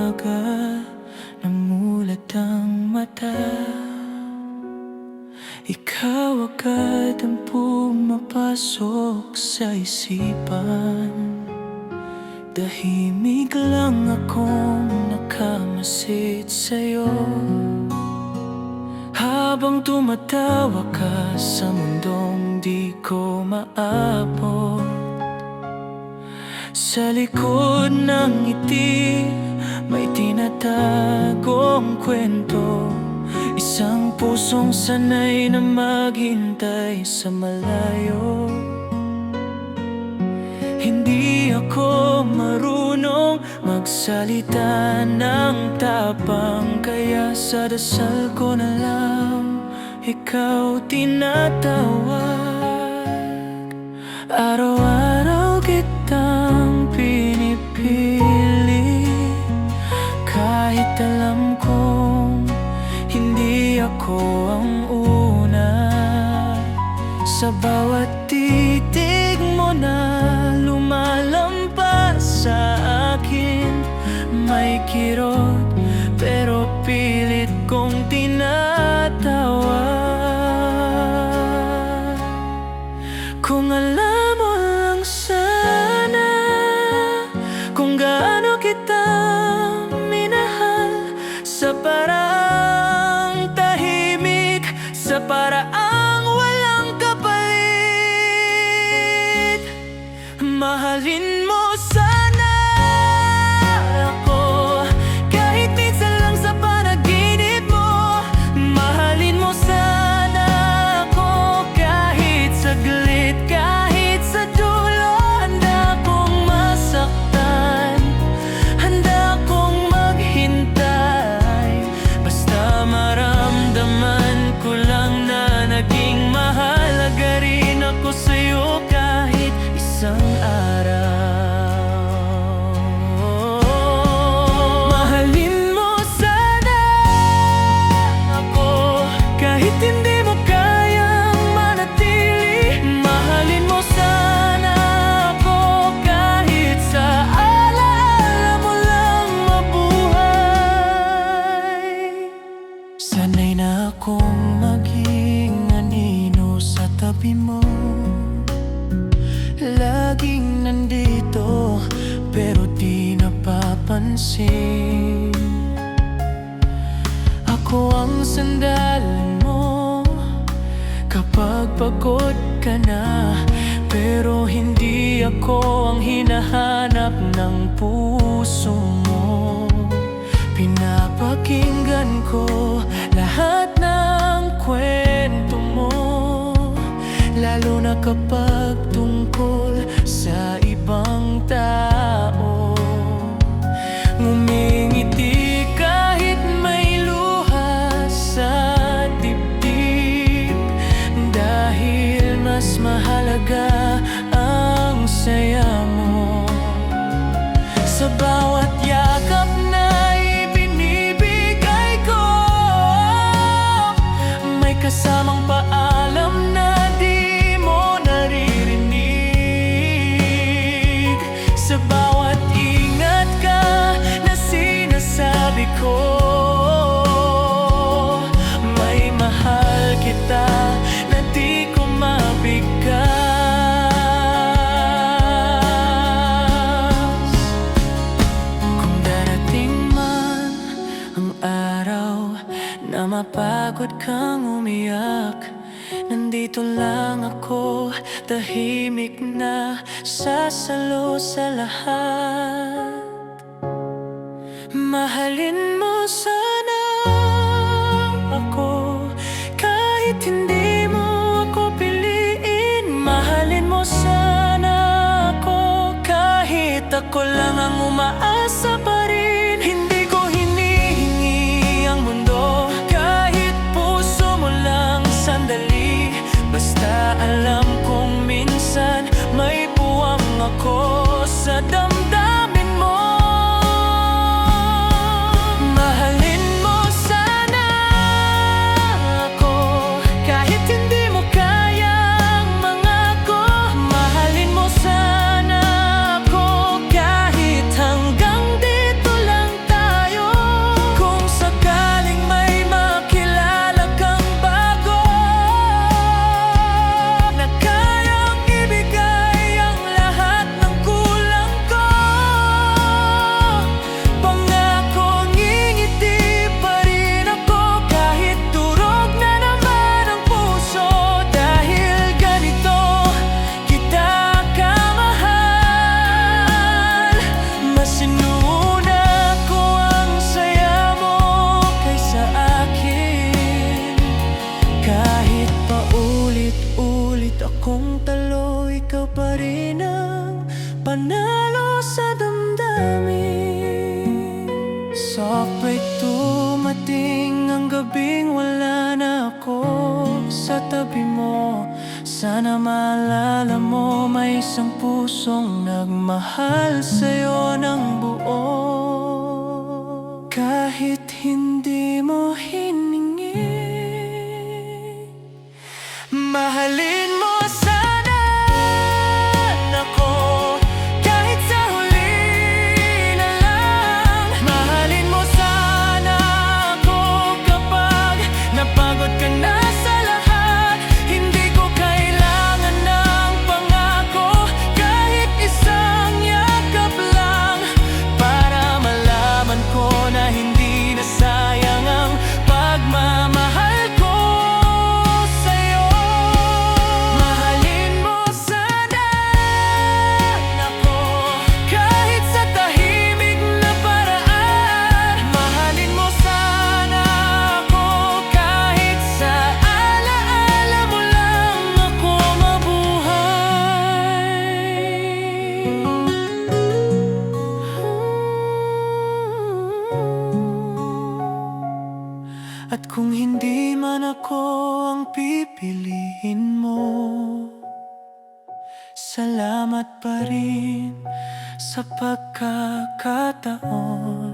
umaga, namulat ang mata. Ikaw agad ang pumapasok sa isipan. Tahimik lang akong nakamasid sa'yo, habang tumatawa ka sa mundong di ko maabot. Sa likod ng ngiti, may tinatagong kwento. Isang pusong sanay na maghintay sa malayo. Hindi ako marunong magsalita ng tapang, kaya sa dasal ko na lang ikaw tinatawag. Araw-araw kitang pinipili, kahit alam kong hindi ako ang una. Sa bawat titig mo na lumalampas sa akin, may kirot pero pilit kong tinatawag. Kung alam mo lang sana kung gaano kita minahal, sa paraang tahimik, sa paraang walang kapalit. Mahalin mo sana ako, kahit minsan lang sa panaginip mo. Mahalin mo sana ako, kahit saglit, kahit sa dulo. Handa akong masaktan, handa akong maghintay, basta maramdaman ko lang na naging mahalaga rin ako sa'yo kahit isang araw. Mahalin mo sana ako, kahit hindi mo kayang manatili. Mahalin mo sana ako, kahit sa alaala mo lang mabuhay. Sanay na akong maging anino sa tabi mo, laging nandito pero di napapansin. Ako ang sandalan mo kapag pagod ka na, pero hindi ako ang hinahanap ng puso mo. Pinapakinggan ko lahat ng kwento mo, lalo na kapag tungkol sa ibang tao. Ngumingiti kahit may luha sa dibdib, dahil mas mahalaga ang saya mo. Sa bawat yakap na ibinibigay ko, may kasamang paalam na di mo naririnig. Sa bawat ingat ka na sinasabi ko, may mahal kita na di ko mabigkas. Kung darating man ang araw na mapagod kang umiyak, nandito lang ako, tahimik na sasalo sa lahat. Mahalin mo sana ako, kahit hindi mo ako piliin. Mahalin mo sana ako, kahit ako lang ang umaasa pa rin. Hindi ko hinihingi ang mundo, kahit puso mo lang sandali. Basta alam kong minsan may puwang ako sa damdamin mo. Mahalin mo sana ako, kahit hindi mo kayang mangako. Mahalin mo sana ako, kahit hanggang Soft break dumating ang gabing wala na ako sa tabi mo. Sana maalala mo may isang pusong nagmahal sa'yo ng buo. Kahit hindi mo hiningi, mahalin mo sana ako. Kahit sa huli na lang, mahalin mo sana ako. Kapag napagod ka na sa lahat, hindi ko kailangan ng pangako. Kahit isang yakap lang, para malaman ko na hindi na sayang ang pagmamahal ko sa'yo. Mahalin mo sana ako, kahit sa tahimik na paraan. Mahalin mo sana ako, kahit sa alaala mo lang ako mabuhay. At kung hindi man ako ang pipiliin mo, salamat pa rin sa pagkakataon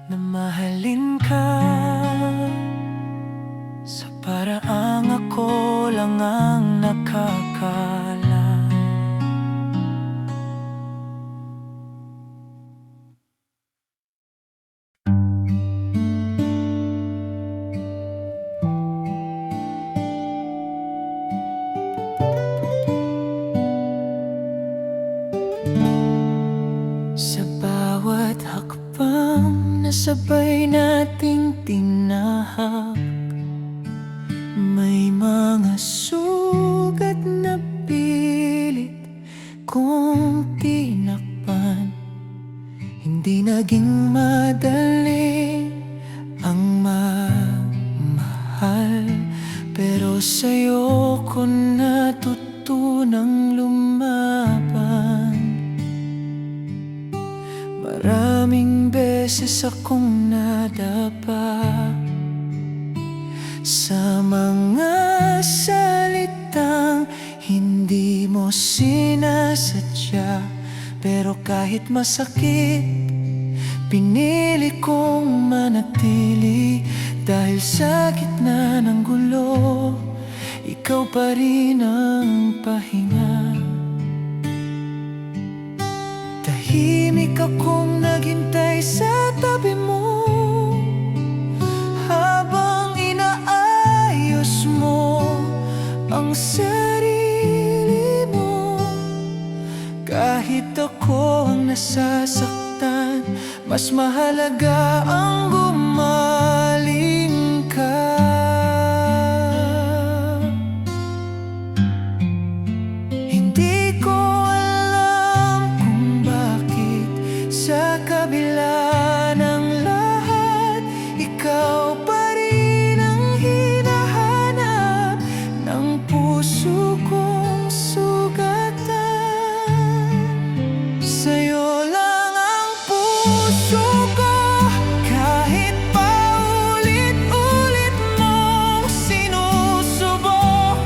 na mahalin ka sa paraang ako lang ang nakakaalam. Sa bawat hakbang na sabay nating tinahak, may mga sugat na pilit kong tinakpan. Hindi naging madali ang magmahal, pero sa'yo ko natutunang lumaban. Maraming beses akong nadapa sa mga salitang hindi mo sinasadya. Pero kahit masakit, pinili kong manatili. Dahil sa gitna ng gulo, ikaw pa rin ang pahinga. Tahimik akong naghintay sa tabi mo, habang inaayos mo ang sarili mo. Kahit ako ang nasasaktan, mas mahalaga ang gumaling ka. Hindi ko alam kung bakit sa kabila ng lahat, ikaw pa rin ang hinahanap ng puso kong sugatan. Sa'yo lang ang puso ko, kahit paulit-ulit mong sinusubok.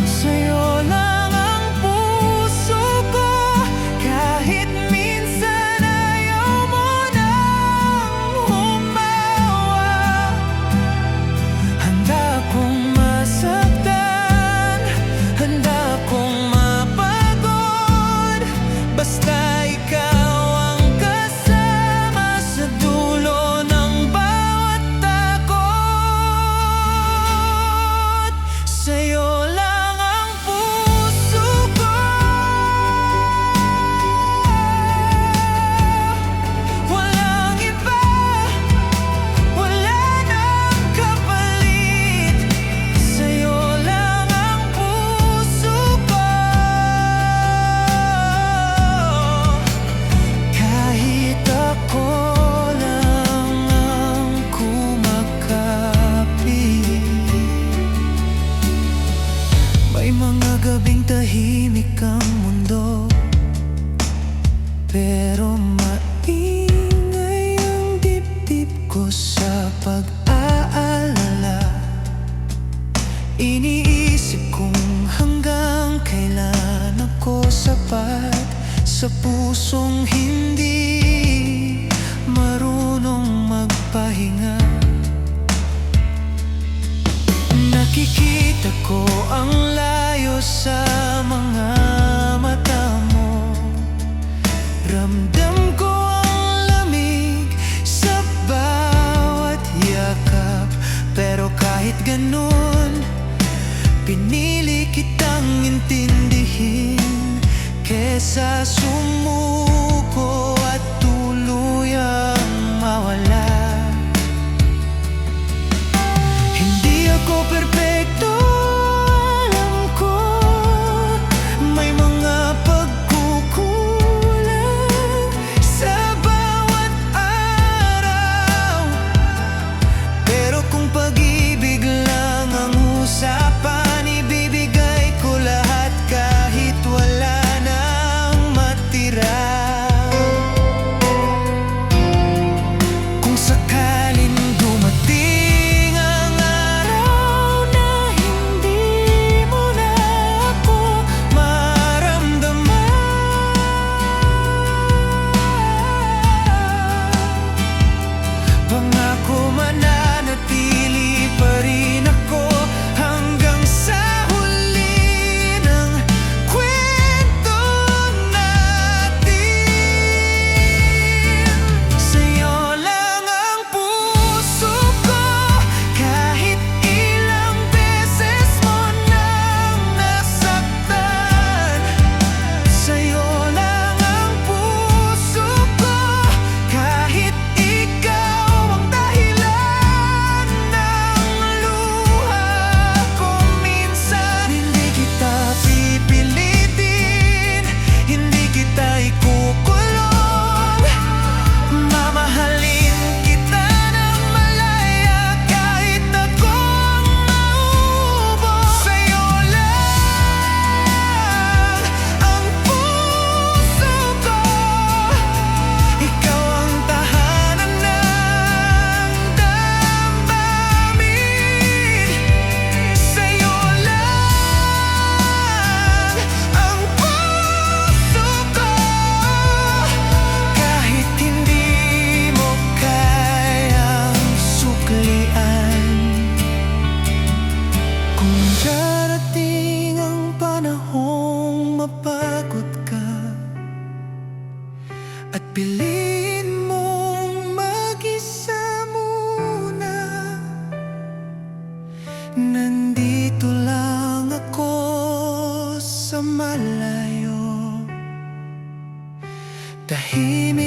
Sa'yo lang ang puso ko, kahit minsan ayaw mo nang humawa. Handa kong masaktan, handa kong mapagod, basta ikaw ang kasama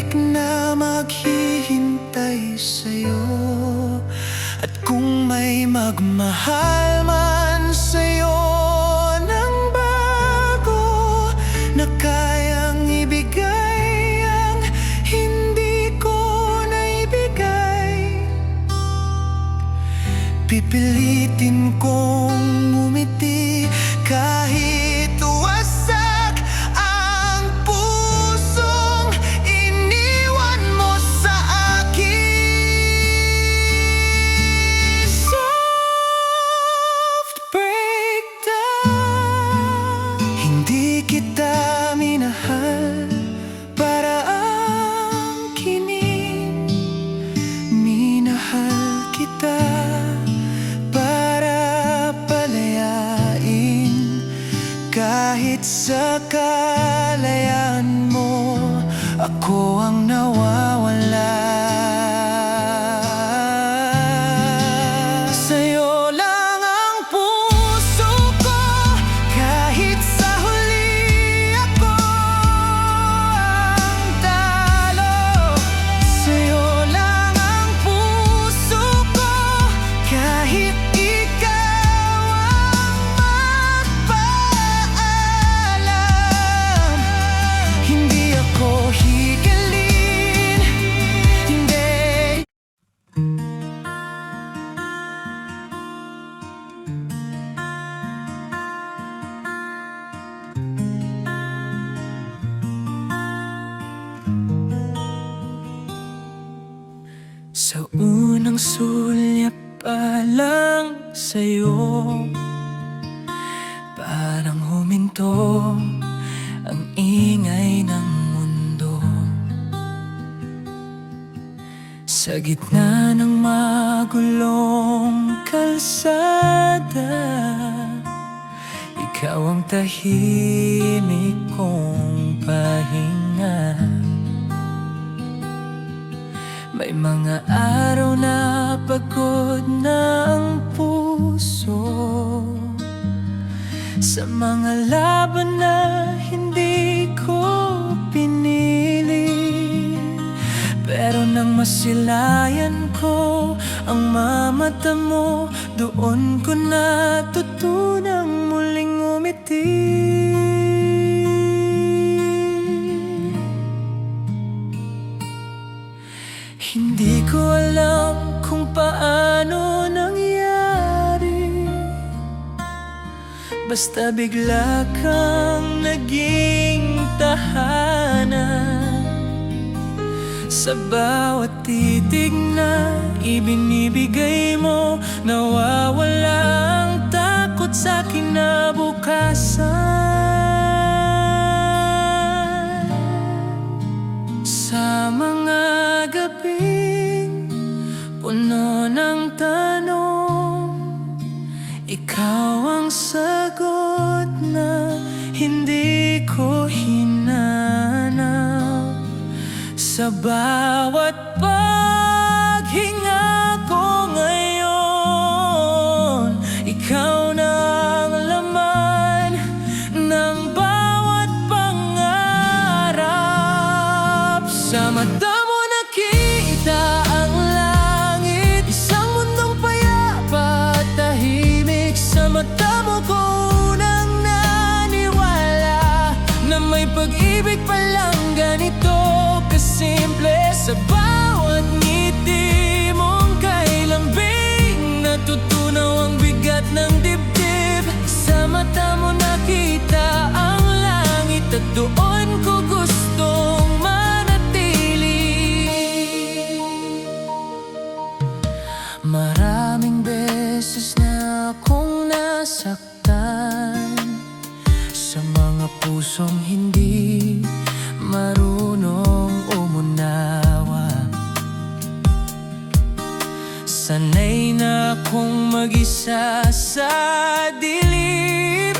pag-ibig na maghihintay sa'yo. At kung may magmahal man sa'yo ng bago, na kayang ibigay ang hindi ko naibigay, pipilitin kong ngumiti kahit wasak ang pusong iniwan mo sa akin. Soft breakdown. Hindi kita minahal para angkinin. Minahal kita para palayain. Kahit sa kalayaan mo, ako ang nawawala. Sa'yo lang ang puso ko, kahit sa huli ako ang talo. Sa'yo lang ang puso ko, kahit ikaw ang magpaalam. Hindi ako higalin, hindi. Sa unang sulyap pa lang sa'yo, parang huminto ang ingay ng mundo. Sa gitna ng magulong kalsada, ikaw ang tahimik kong pahinga. May mga araw na pagod na ang puso, sa mga laban na hindi ko pinili. Pero nang masilayan ko ang mamata mo, doon ko natutunang muling umiti. Hindi ko alam kung paano nangyari, basta bigla kang naging tahanan. Sa bawat titig na ibinibigay mo, nawawala ang takot sa kinabukasan. Sa mga gabing puno ng tanong, ikaw ang sagot na hindi ko hinanap. Sa bawat paghinga ko ngayon, ikaw na ang laman ng bawat pangarap. Sa mata mo nakita ang langit, isang mundong payapa at tahimik. Sa mata mo ko unang naniwala na may pag-ibig palang ganito kasimple. Sa bawat ngiti mong kailambing, natutunaw ang bigat ng dibdib. Sa mata mo nakita ang langit at doon ko gustong manatili. Maraming beses na akong nasaktan sa mga pusong hindi marunong umunawa. Sanay na akong mag-isa sa dilim,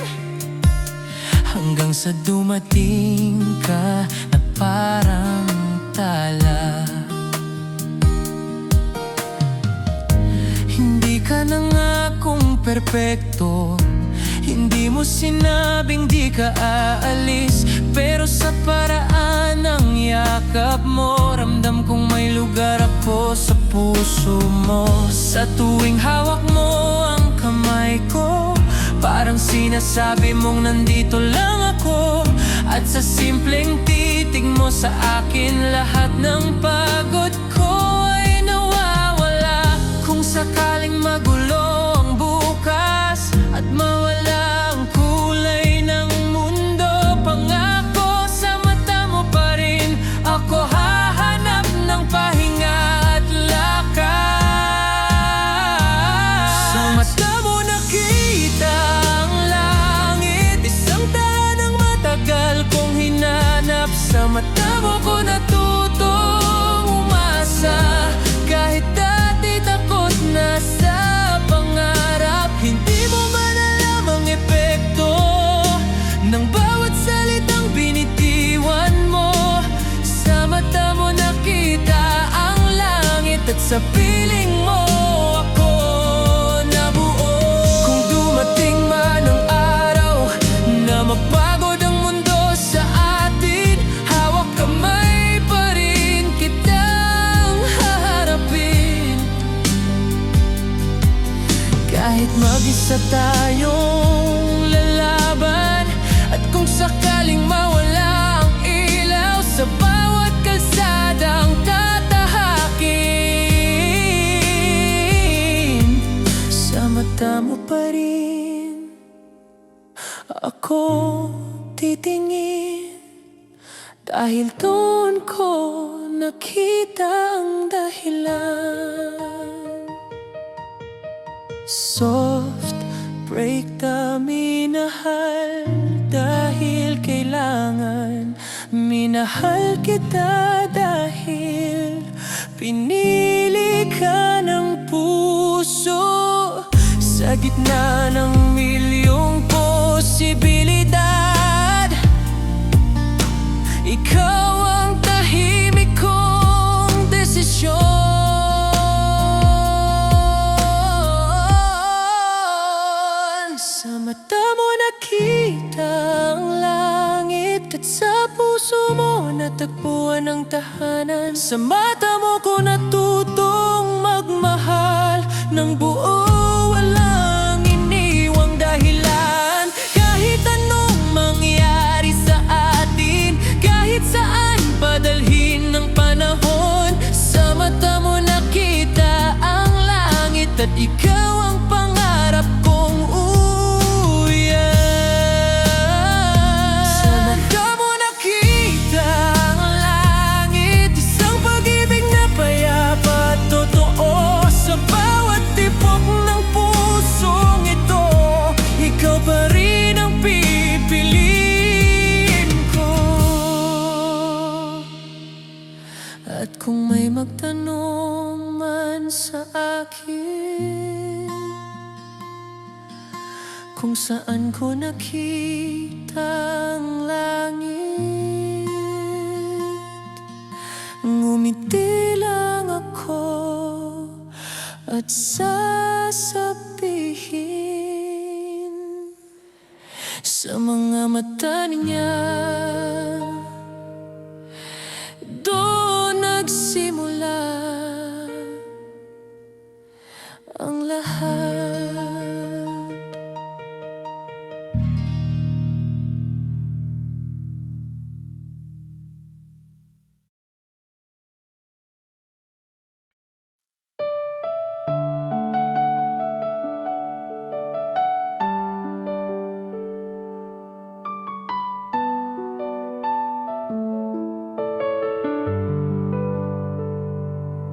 hanggang sa dumating ka na parang tala. Hindi ka na nga kung perpekto, Hindi mo sinabing di ka aalis, pero sa paraan ng yakap mo, ramdam kong may lugar ako sa puso mo. Sa tuwing hawak mo ang kamay ko, parang sinasabi mong nandito lang ako. At sa simpleng titig mo sa akin, lahat ng pagod ko ay nawawala. Kung sakaling magulo ang bukas at mawala ang kulay ng mundo, pangako sa mata mo pa rin ako hahanap ng pahinga at lakas. Sa mata mo nakita ang langit, isang tahanang matagal kong hinanap. Sa mata mo ko natutong umasa, kahit dati takot na sa pangarap. Hindi mo man alam ang epekto ng bawat salitang binitiwan mo. Sa mata mo nakita ang langit, at sa piling mo ako nabuo. Kung dumating man ang araw na mapagod ang mundo sa atin, hawak kamay pa rin kitang haharapin. Kahit mag-isa tayong lalaban, at kung sakaling mawala ang ilaw sa bawat kalsadang tatahakin, sa mata mo pa rin ako titingin. Dahil doon ko nakita ang dahilan. Soft break the minahal, dahil kailangan. Minahal kita dahil pinili ka ng puso. Sa gitna ng milyong posibilidad, ikaw ang tahimik kong desisyon. Sa mata mo nakita ang langit, at sa puso mo natagpuan ang tahanan. Sa mata mo ko natutong magmahal ng buo, walang iniwang dahilan. Kahit anong mangyari sa atin, kahit saan padalhin ng panahon, sa mata mo nakita ang langit, at ikaw ang pangarap kong uyan. Sa mata mo nakita ang langit, isang pag-ibig na payapa at totoo. Sa bawat tibok ng pusong ito, ikaw pa rin ang pipiliin ko. At kung may magtanong man sa akin kung saan ko nakita ang langit, ngumiti lang ako at sasabihin sa mga mata niya, doon nagsimula ang lahat.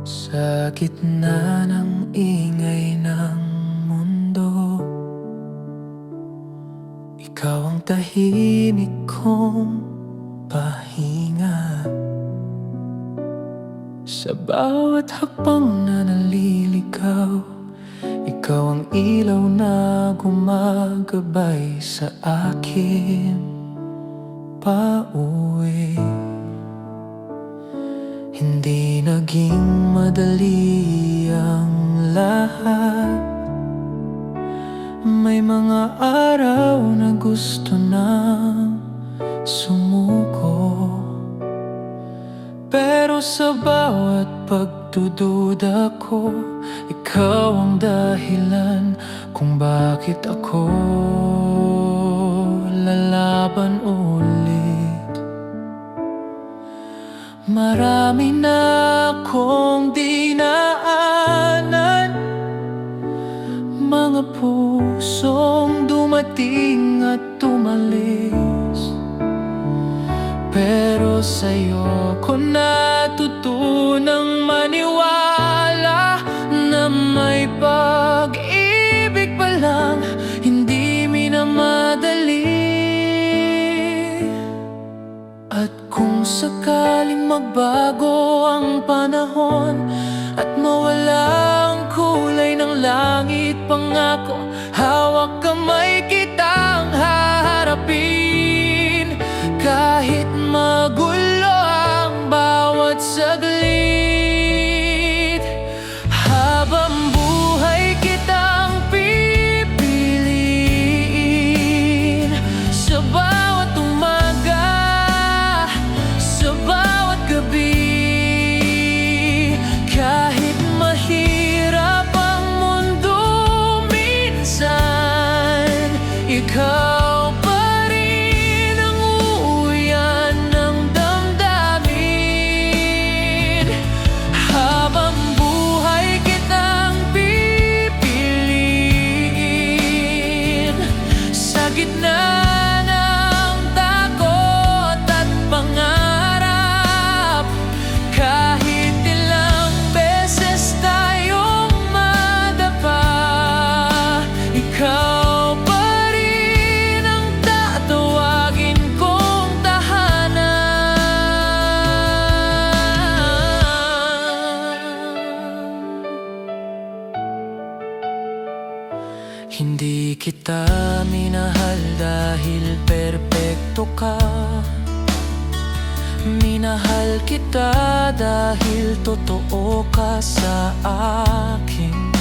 Sa gitna ng ingay ng mundo, ikaw ang tahimik kong pahinga. Sa bawat hakbang na naliligaw, ikaw ang ilaw na gumagabay sa akin pauwi. Hindi naging madali ang lahat, May mga araw na gusto nang sumuko, pero sa bawat pagdududa ko, ikaw ang dahilan kung bakit ako lalaban ulit. Marami na akong dinaanan, mga pusong dumating at tumalis, pero sa'yo ko natutunang maniwala na may pag-ibig pa lang hindi minamadali. At kung sakaling magbago ang panahon at mawala ang kulay ng langit, pangako, hawak kamay kitang haharapin. Kahit magulo ang bawat saglit, habang buhay kitang pipiliin. Sa bawat umaga, sa bawat gabi, kahit mahirap ang mundo minsan, ikaw pa rin ang uyan ng damdamin. Habang buhay kitang pipiliin. Sa gitna ng takot at pangarap, kahit ilang beses tayong madapa, ikaw pa rin ang tatawagin kong tahanan. Hindi kita minahal dahil perpekto ka, minahal kita dahil totoo ka sa akin.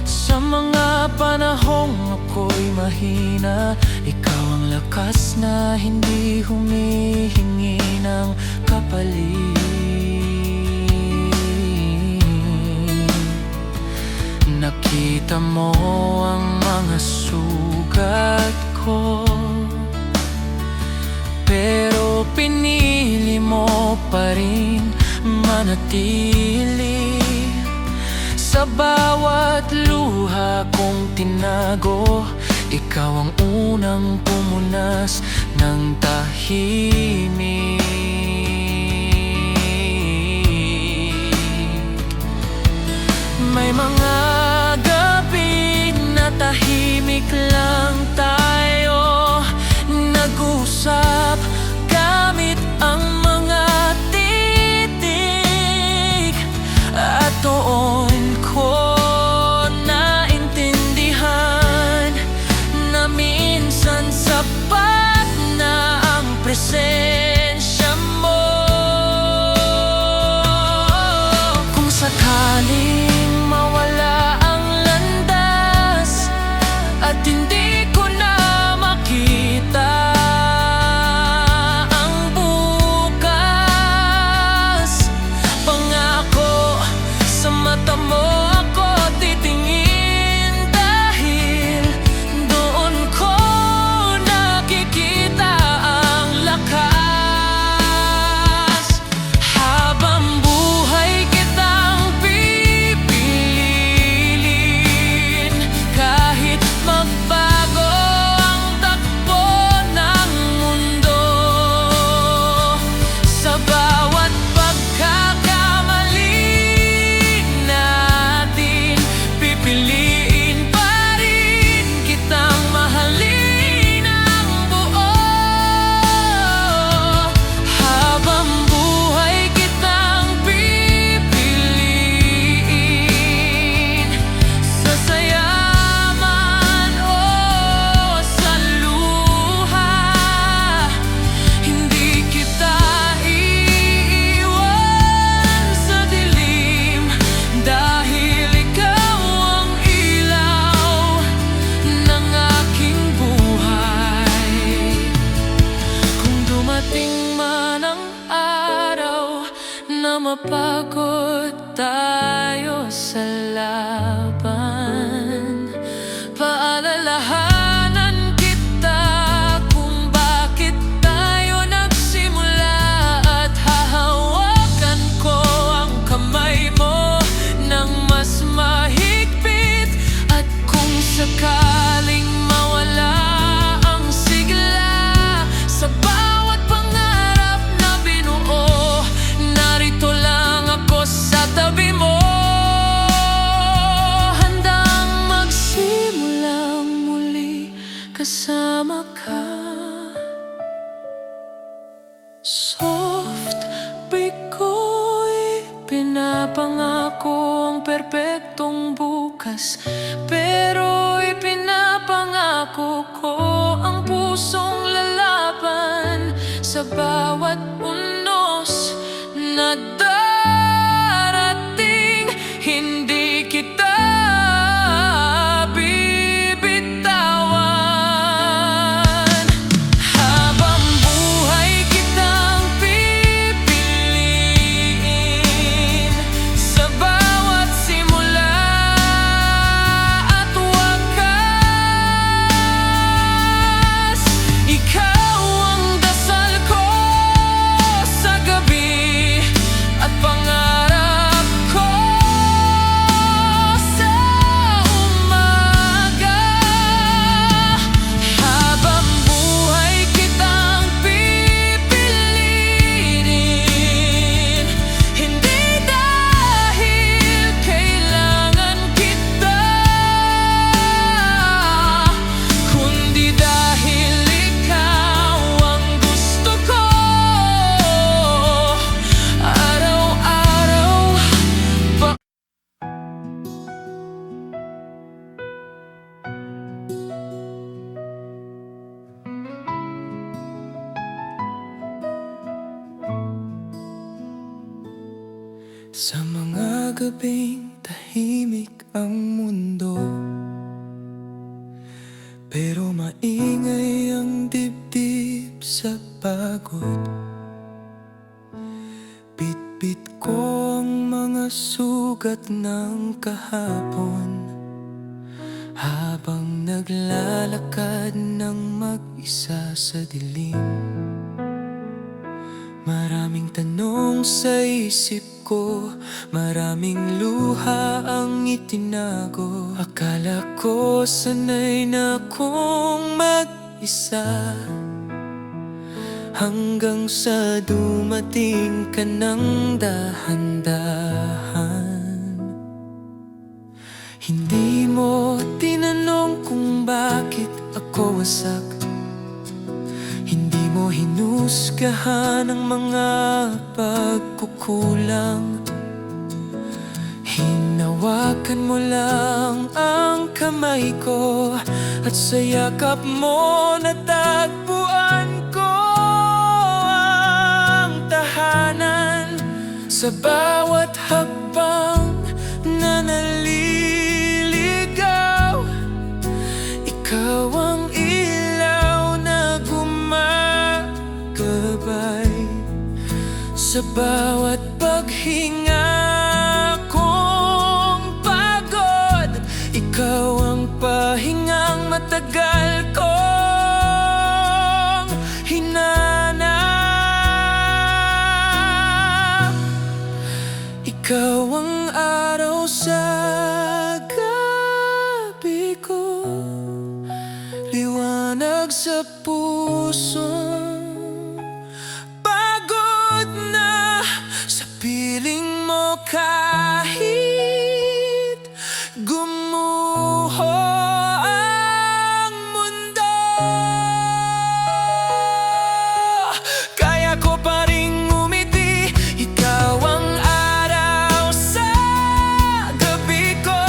Sa mga panahong ako'y mahina, ikaw ang lakas na hindi humihingi ng kapalit. Nakita mo ang mga sugat ko, pero pinili mo pa rin manatili. Sa bawat luha kong tinago, ikaw ang unang pumunas ng tahimik. May mga gabi na tahimik lang tayo, nag-usap gamit ang mga titig. At doon ko naintindihan na minsan sapat na ang presensya mo. Kung sakaling mawala ang landas at mapagod tayo sa laban. Paalalahanan kita kung bakit tayo nagsimula, at hahawakan ko ang kamay mo ng mas mahigpit. At kung sakaling mawala ang sigla sa bawat pangarap na binuo, narito lang ako sa tabi mo, handang magsimulang muli kasama ka. Soft break ko'y pinapangako ang perpektong bukas, pero ipinapangako ko ang pusong lalaban sa bawat unos na darating. Hindi kita bibitawan. Habang buhay kitang pipiliin sa bawat simula at wakas. Ikaw ang dasal ko sa gabi at pangarap ko sa umaga. Habang buhay kitang pipiliin, hindi dahil kailangan kita, kundi dahil ikaw ang gusto ko. Araw-araw pa sa mga gabing tahimik ang mundo, pero maingay ang dibdib sa pagod. Bitbit ko ang mga sugat ng kahapon, habang naglalakad ng mag-isa sa dilim. Maraming tanong sa isip ko, maraming luha ang itinago. Akala ko sanay na akong mag-isa, hanggang sa dumating ka ng dahan-dahan. Hindi mo tinanong kung bakit ako wasak, hindi mo hinusgahan ang mga pagkukulang. Hinawakan mo lang ang kamay ko, at sa yakap mo natagpuan ko ang tahanan. Sa bawat hakbang na naliligaw, ikaw ang ilaw na gumagabay. Sa bawat paghinga kong pagod, ikaw ang pahingang matagal kong hinanap. Ikaw ang araw sa gabi ko, liwanag sa pusong pagod na sa piling mo. Kahit gumuho ang mundo, kaya ko pa ring umiti. Ikaw ang araw sa gabi ko,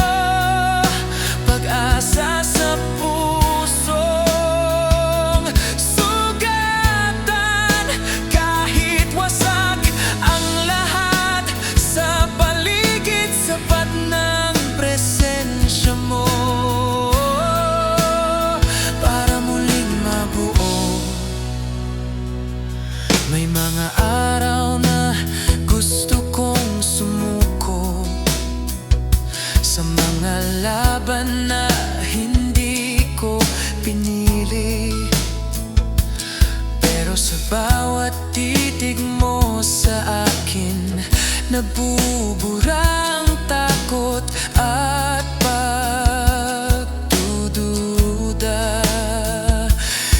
pag-asa sa pusong sugatan. Kahit wasak ang lahat sa paligid bubura ang takot at pagdududa.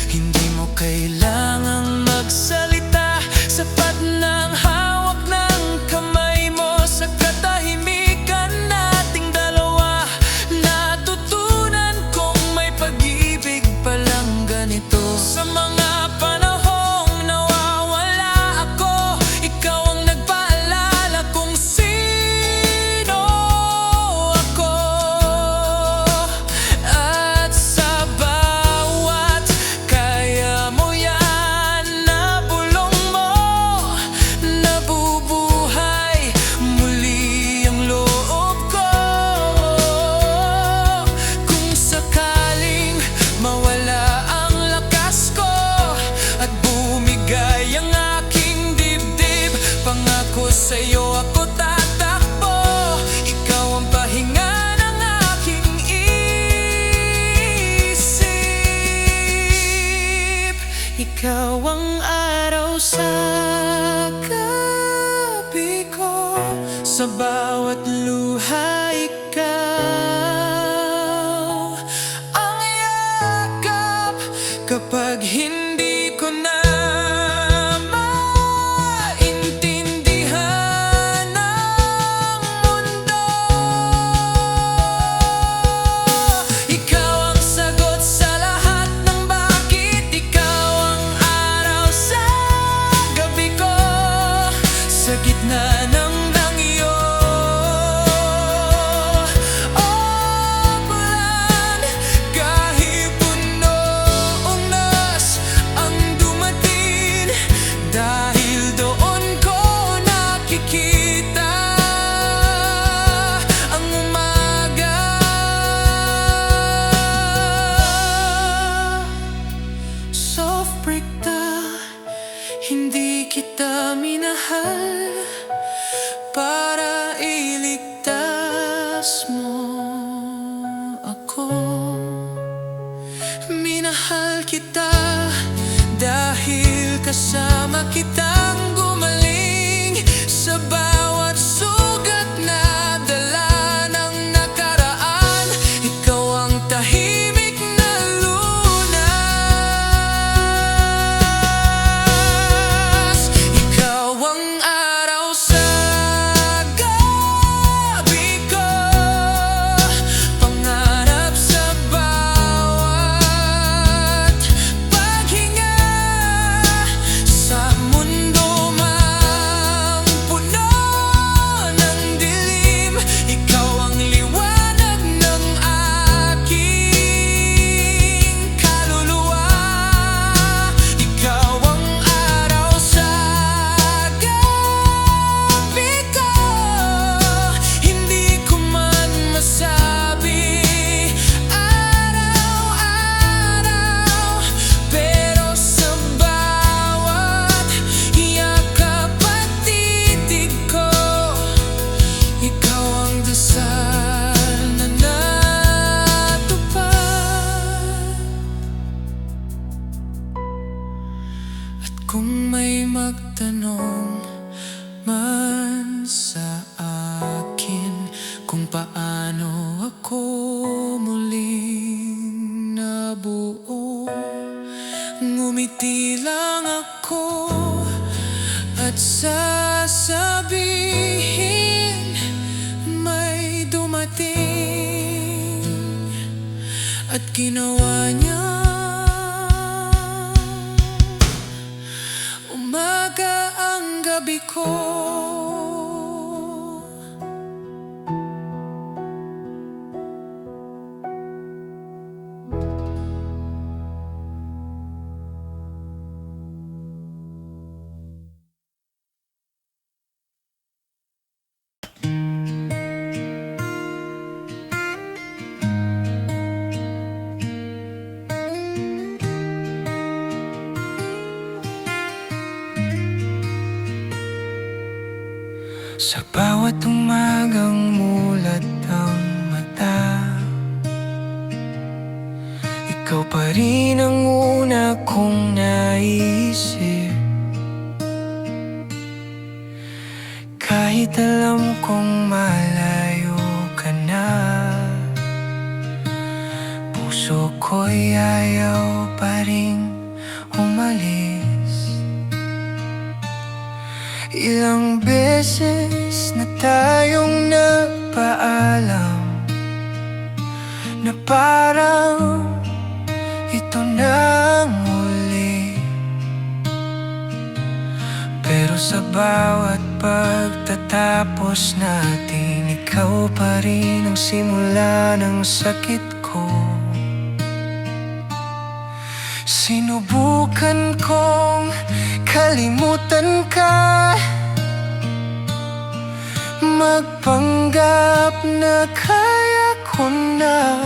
Hindi mo kailangang magsalita, sapat ng hawak ng kamay mo sa katahimikan nating dalawa. Natutunan kong may pag-ibig palang ganito. Sa mga panahong nawawala ako, ikaw ang nagpaalala kung sino ako. At sa bawat kaya mo yan na bulong mo, nabubuhay muli ang loob ko. Kung sakaling mawala ang lakas ko at bumigay ang aking dibdib, pangako sa'yo ako tatakbo. Ikaw ang pahinga ng aking isip. Ikaw ang araw sa gabi ko, sa bawat luha ikaw ang yakap. Kapag hindi ko na maintindihan ang mundo, ikaw ang sagot sa lahat ng bakit. Ikaw ang araw sa gabi ko, sa gitna ng langyo. Umulan kahit puno unas ang dumating, dahil doon ko nakikita ang umaga. Soft break na, hindi kita minahal para iligtas mo ako. Minahal kita dahil kasama kitang gumaling sa bawat sugat na dala ng nakaraan. Ikaw ang tahimik na lunas. Ikaw ang araw sa gabi ko, pangarap sa bawat paghinga. Sa mundo mang puno ng dilim, ikaw ang liwanag ng aking kaluluwa. Ikaw ang araw sa gabi ko, hindi ko man masabi araw-araw, pero sa bawat yakap at titig ko, ikaw ang dasal na natupad. At kung may magtanong man sa akin kung paano ako muling nabuo, ngumiti lang ako at sasabihin may dumating at ginawa niya umaga ang gabi ko. Sa bawat umagang mulat ang mata, ikaw pa rin ang una kong naisip. Kahit alam kong malayo ka na, puso ko'y ayaw pa ring umalis. Ilang beses na tayong nagpaalam na parang ito na ang huli, pero sa bawat pagtatapos natin, ikaw pa rin ang simula ng sakit ko. Sinubukan kong kalimutan ka, magpanggap na kaya ko na,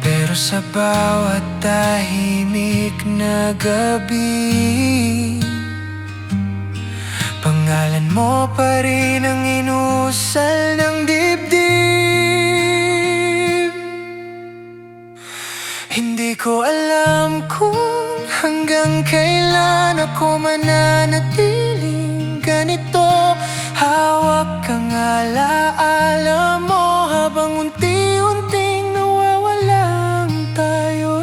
pero sa bawat tahimik na gabi, pangalan mo pa rin ang inusal ng dibdib. Hindi ko alam kung hanggang kailan ako mananatiling ganito, hawak ang alaala mo habang unti-unting nawawalang tayo.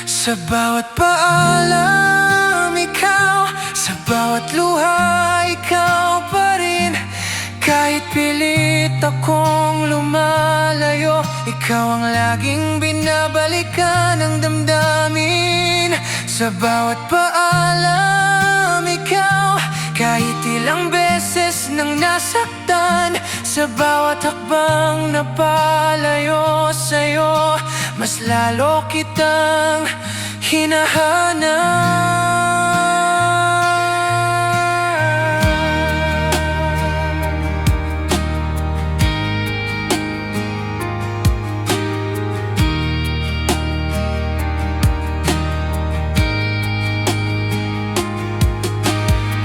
Sa bawat paalam, ikaw, sa bawat luha, ikaw pa rin. Kahit pilit akong lumalayo, ikaw ang laging binabalikan ng damdamin. Sa bawat paalam, ikaw, kahit ilang beses nang nasaktan, sa bawat hakbang na palayo sa'yo, mas lalo kitang hinahanap.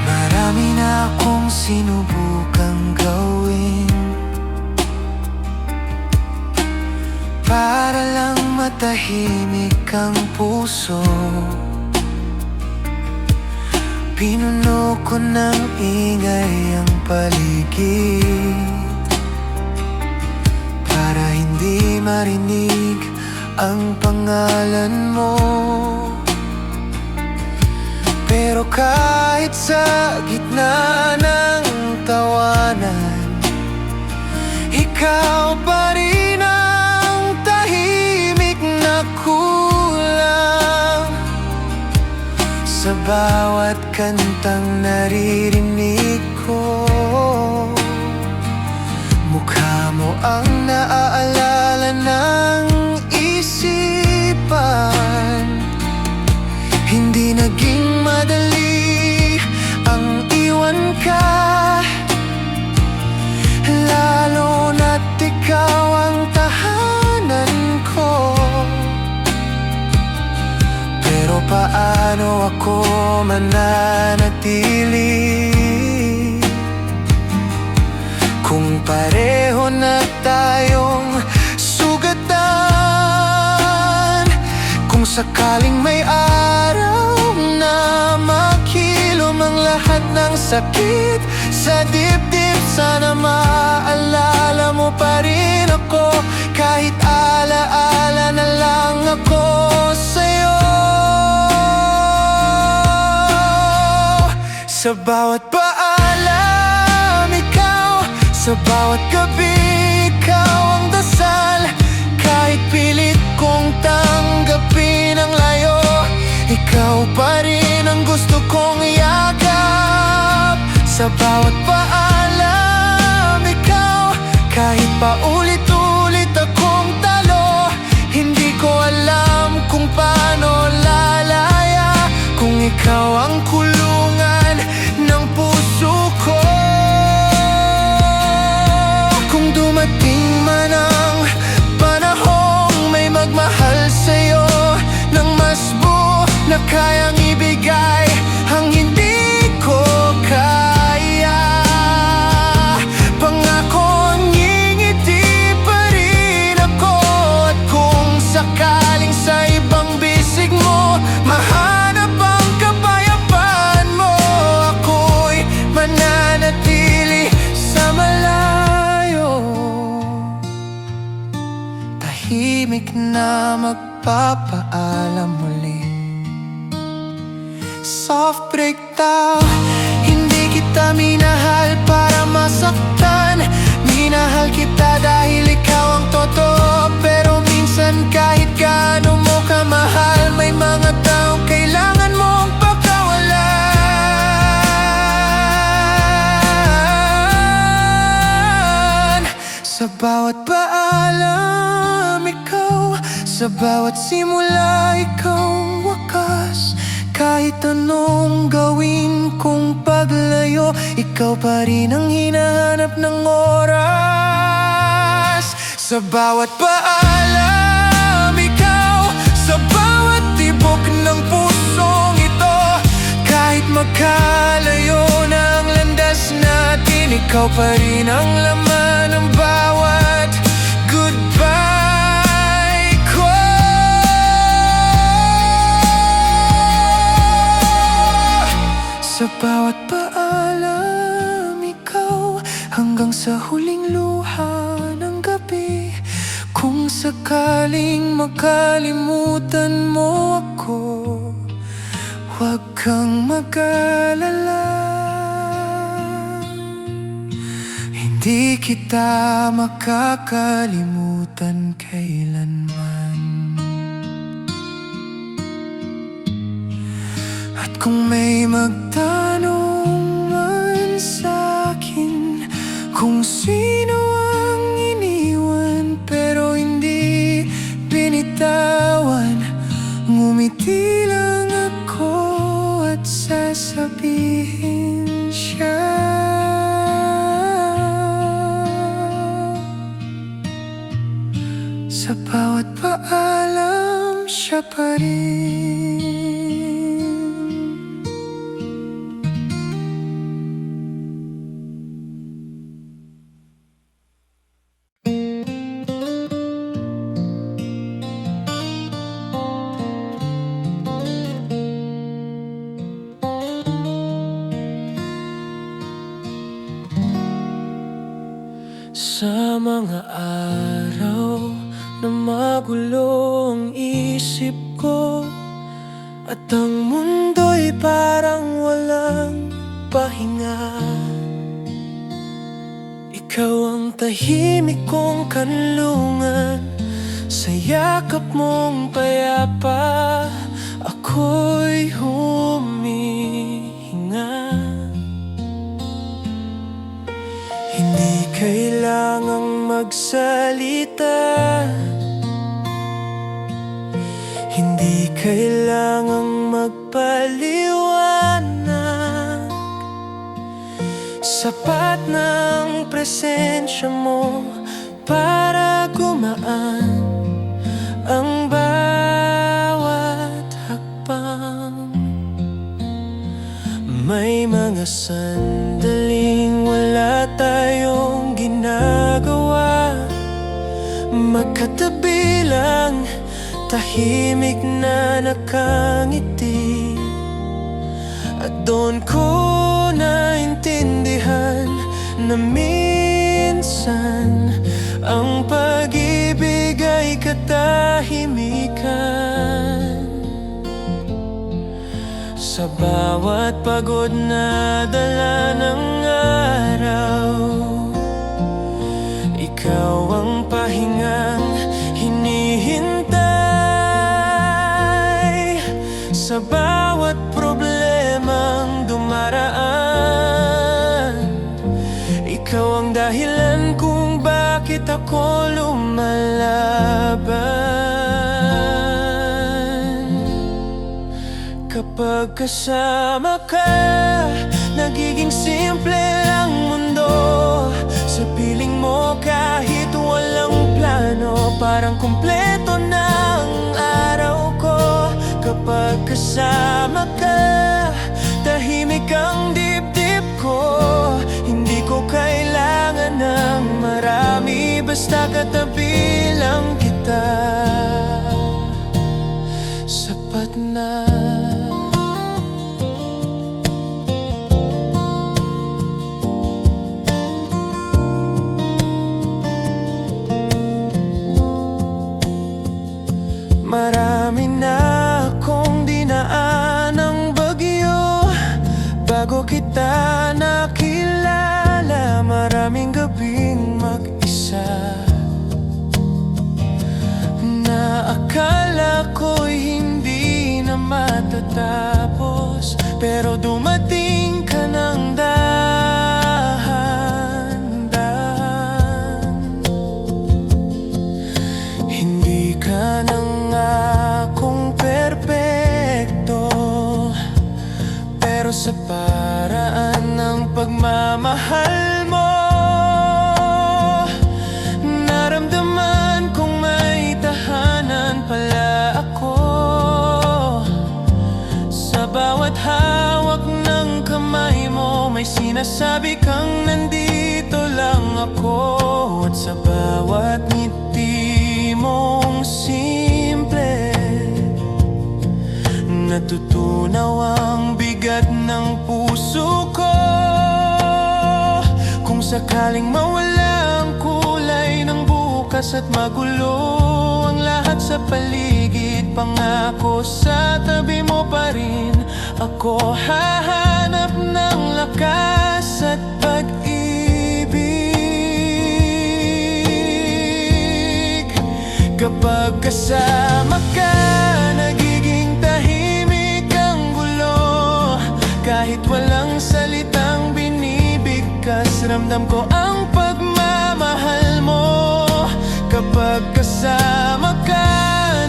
Marami na akong sinubukang gawin para lang matahimik ang puso. Pinuno ko ng ingay ang paligid para hindi marinig ang pangalan mo. Pero kahit sa gitna ng tawanan, ikaw pa rin ang tahimik na kulang. Sa bawat kantang naririnig ko, mukha mo ang naaalala ng isipan. Hindi naging madali ang iwan ka, lalo na't ikaw ang tahanan ko. Pero paano ako mananatili kung pareho na tayong sugatan? Kung sakaling may araw na makilom ang lahat ng sakit sa dibdib, sana maalala mo pa rin ako, kahit alaala na lang ako sa'yo. Sa bawat paalam, ikaw, sa bawat gabi, ikaw ang dasal. Kahit pilit kong tanggapin ang layo, ikaw pa rin ang gusto kong yakap. Sa bawat paalam, ikaw, kahit paulit-ulit akong talo, hindi ko alam kung paano lalaya kung ikaw ang kulungan ng puso ko. Kung dumating man ang panahong may magmahal sa'yo ng mas buo na kayang ibigay ang hindi ko kaya, pangako ngingiti pa rin ako. At kung sakaling sa ibang bisig mo mahanap ang kapayapaan mo, magpapaalam muli. Soft break daw, hindi kita minahal para masaktan. Minahal kita dahil ikaw ang totoo. Pero minsan kahit gaano mo kamahal, may mga taong kailangan mong pakawalan. Sa bawat paalam, ikaw. Sa bawat simula, ikaw ang wakas. Kahit anong gawin kong paglayo, ikaw pa rin ang hinahanap ng oras. Sa bawat paalam, ikaw. Sa bawat tibok ng pusong ito, kahit magkalayo na ang landas natin, ikaw pa rin ang laman ng bawat goodbye ko. Sa bawat paalam, ikaw. Hanggang sa huling luha ng gabi, kung sakaling makalimutan mo ako, huwag kang mag-alala. Hindi kita makakalimutan kailanman. At kung may magtanong man sa'kin kung sino ang iniwan pero hindi binitawan, ngumiti lang ako at sasabihin siya. Sa bawat paalam, siya pa rin. Sa mga araw na magulo ang isip ko at ang mundo'y parang walang pahinga, ikaw ang tahimik kong kanlungan. Sa yakap mong payapa, ako'y humihinga. Hindi kailangang magsalita, hindi kailangang magpaliwanag. Sapat ng presensya mo para gumaan ang bawat hakbang. May mga sandaling wala tayong ginagawa, magkatabi lang, tahimik na nakangiti. At doon ko naintindihan na minsan ang pag-ibig ay katahimikan. Sa bawat pagod na dala ng araw, ikaw ang pahingang hinihintay. Sa bawat problemang dumaraan, ikaw ang dahilan kung bakit ako lumalaban. Kapag kasama ka, nagiging simple ang mundo. Sa piling mo kahit walang plano, parang kumpleto na ang araw ko. Kapag kasama ka, tahimik ang dibdib ko. Hindi ko kailangan ng marami, basta katabi lang kita. Sapat na. Marami nakilala, maraming gabing mag-isa na akala ko'y hindi na matatapos, pero dumating ka ng dahan-dahan. Hindi ka nangakong perpekto, pero sa paraan ng pagmamahal mo, naramdaman kong may tahanan pala ako. Sa bawat hawak ng kamay mo, may sinasabi kang nandito lang ako. At sa bawat ngiti mong simple, natutunaw ang bigat ng puso ko. Kung sakaling mawala ang kulay ng bukas at magulo ang lahat sa paligid, pangako sa tabi mo pa rin ako hahanap ng lakas at pag-ibig. Kapag kasama ka, nagiging tahimik ang gulo. Kahit walang salitang binibigkas, ramdam ko ang pagmamahal mo. Kapag kasama ka,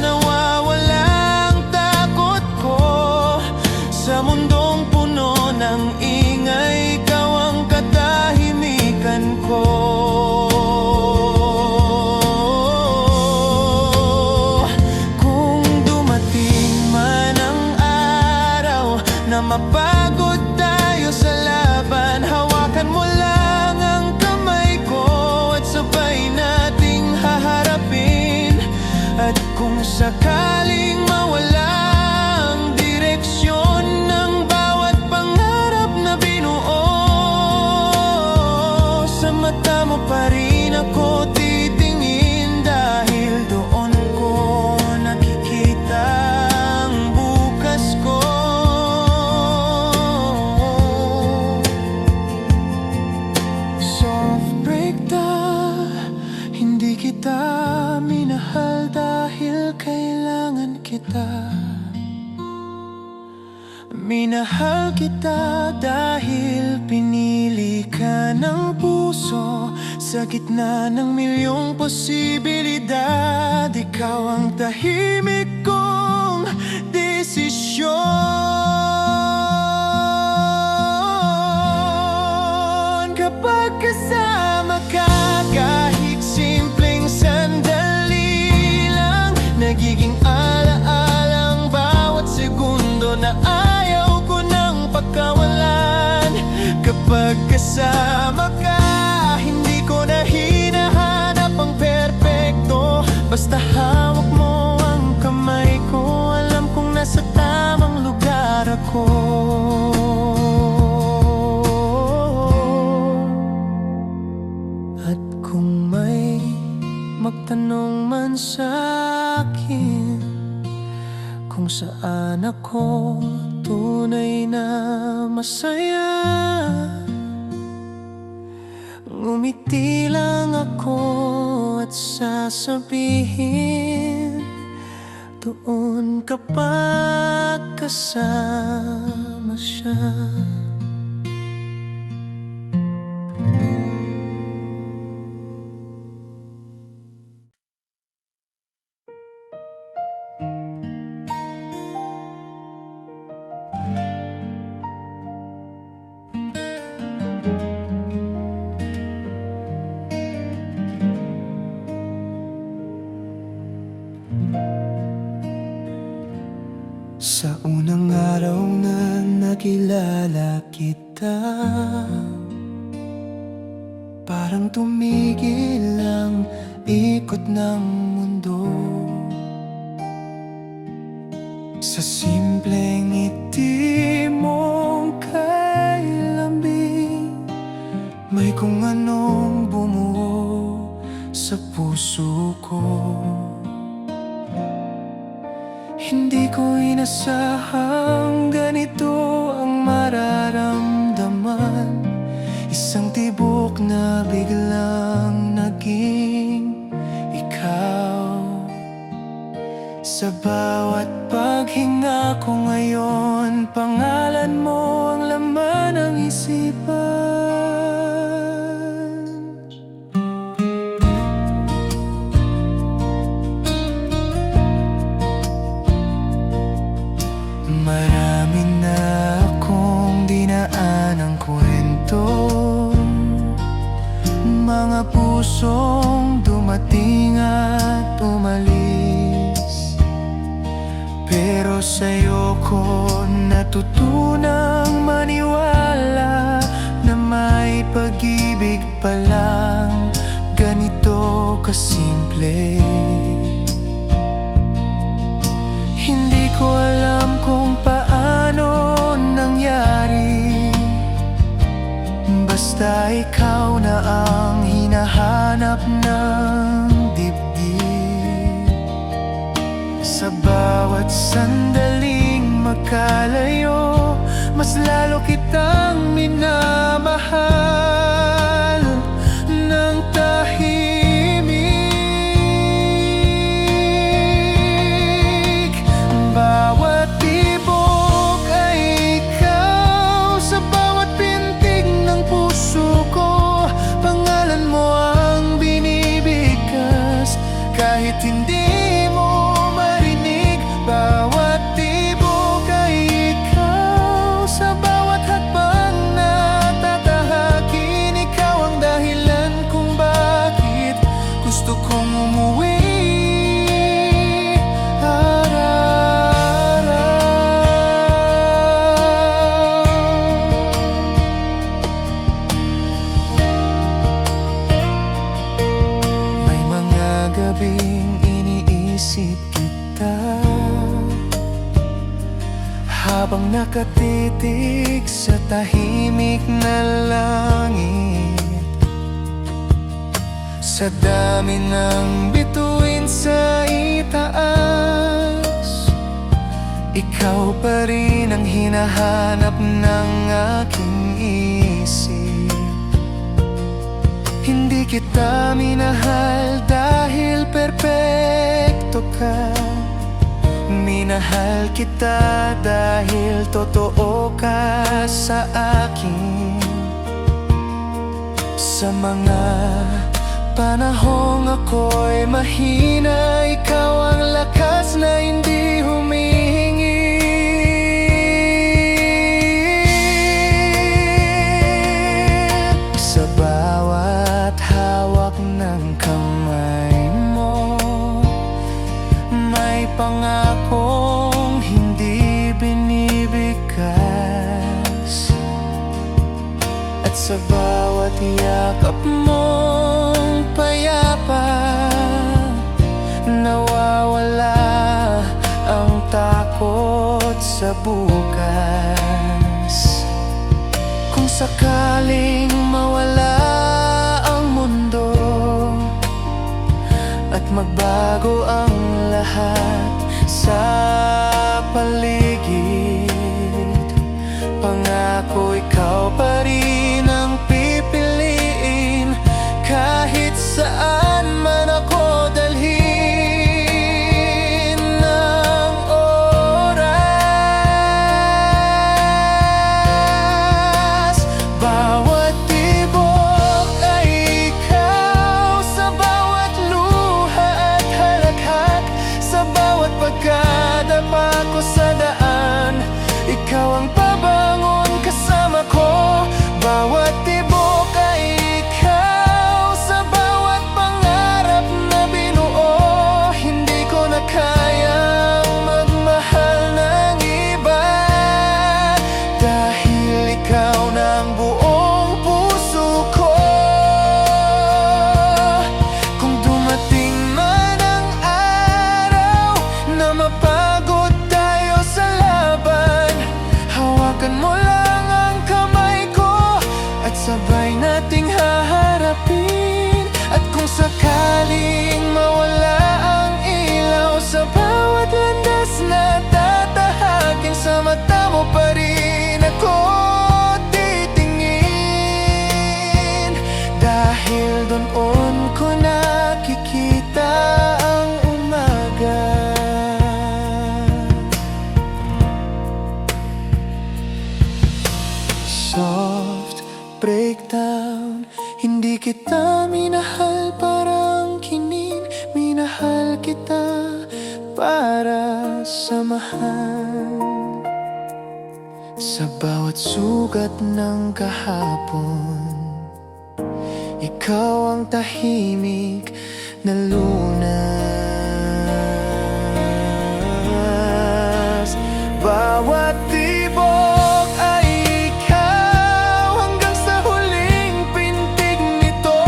nawawala ang takot ko. Sa mundong puno ng ingay, ikaw ang katahimikan ko. Kung dumating man ang araw na mapagod tayo sa laban, hawakan mo lang ang kamay ko at sabay nating haharapin. At kung sakaling mawala ang direksyon ng bawat pangarap na binuo, sa mata mo pa rin ako titingin, dahil doon ko nakikita ang bukas ko. Soft break hindi kita minahal dahil kailangan kita. Minahal kita dahil pinili ka ng puso. Sa gitna ng milyong posibilidad, ikaw ang tahimik kong desisyon. Kapag kasama ka, kahit simpleng sandali lang, nagiging alaala ang bawat segundo na ayaw ko nang pagkawalan. Kapag kasama ka, hindi ko na hinahanap ang perpekto. Basta hawak mo ang kamay ko, alam kong nasa tamang lugar ako. At kung may magtanong man sa akin kung saan ako tunay na masaya, ngumiti lang ako at sasabihin, doon kapag kasama siya. Sa unang araw na nakilala kita, parang tumigil ang ikot ng mundo. Sa simpleng ngiti mong kay lambing, may kung anong bumuo sa puso ko. Hindi ko inasahang ganito ang mararamdaman Isang tibok na biglang naging ikaw. Sa bawat paghinga ko ngayon, pangalan mo ang laman ng isipan. Marami na akong dinaanang kwento, mga pusong dumating at umalis. Pero sa'yo ko natutunang maniwala na may pag-ibig palang ganito kasimple. Hindi ko alam kung paano nangyari, basta ikaw na ang hinahanap ng dibdib. Sa bawat sandaling magkalayo, mas lalo kitang minamahal ng tahimik. Bawat tibok ay ikaw, sa bawat pintig ng puso ko, pangalan mo ang binibigkas kahit hindi mo marinig. Bawat tibok ay ikaw, sa bawat hakbang na tatahakin, ikaw ang dahilan kung bakit gusto kong umuwi. Gabing iniisip kita habang nakatitig sa tahimik na langit. Sa dami ng bituin sa itaas, ikaw pa rin ang hinahanap ng aking isip. Hindi kita minahal dahil perpekto ka, minahal kita dahil totoo ka sa akin. Sa mga panahong ako'y mahina, ikaw ang lakas na hindi humihingi. Sa bawat hawak ng kamay mo, may pangakong hindi binibigkas. At sa bawat yakap mong payapa, nawawala ang takot sa bukas. Kung sakaling mawala ang mundo at magbago ang lahat sa paligid, pangako ikaw pa rin ang pipiliin kahit saan man ako dalhin ng oras. Bawat tibok ay ikaw, sa bawat luha at halakhak, sa bawat pagkadapa ko sa daan, ikaw ang pabangon kasama ko. Bawat tibok ay ikaw, sa bawat pangarap na binuo, hindi ko na kayang magmahal ng iba dahil ikaw na ang buong puso ko. Kung dumating man ang araw na mapagod tayo sa laban, hawakan mo lang ang kamay ko at sabay nating haharapin. At kung sakaling mawala ang ilaw, sa bawat landas na tatahakin, sa mata mo pa rin ako titingin. break down. Hindi kita minahal parang kinin, minahal kita para samahan. Sa bawat sugat ng kahapon, ikaw ang tahimik na lunas. Bawat tibok ay ikaw, hanggang sa huling pintig nito.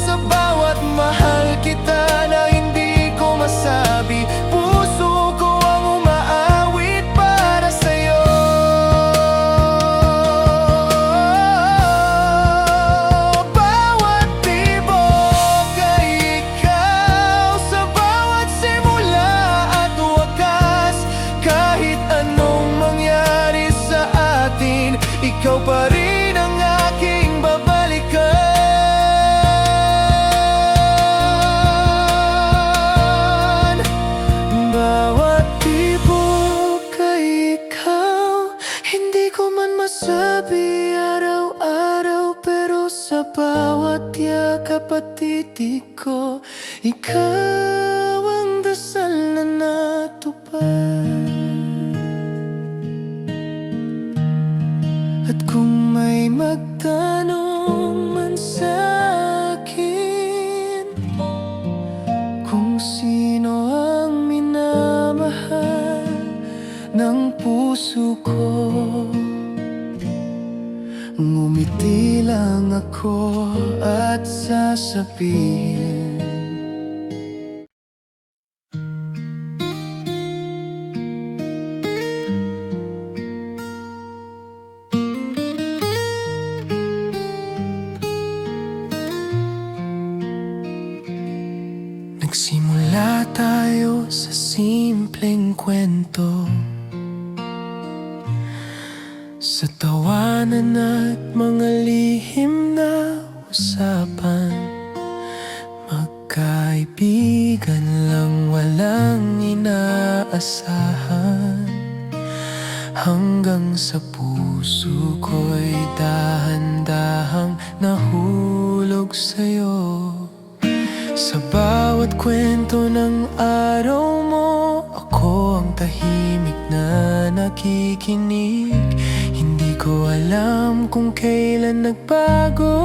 Sa bawat mahal kita na hindi ko masabi, puso ko ang umaawit para sa'yo. Bawat tibok ay ikaw, sa bawat simula at wakas. Kahit anong mangyari sa atin, ikaw pa rin ang aking babalikan. Bawat tibok ay ikaw, hindi ko man masabi araw-araw, pero sa bawat yakap at titig ko, ikaw ang dasal na natupad. At kung may magtanong man sa'kin kung sino ang minamahal ng puso ko, ngumiti lang ako at sasabihin, nagsimula tayo sa simpleng kwento, sa tawanan at mga lihim na usapan. Magkaibigan lang, walang inaasahan, hanggang sa puso ko'y dahan-dahang nahulog sa'yo. Sa bawat kwento ng araw mo, ako ang tahimik na nakikinig. Hindi ko alam kung kailan nagbago,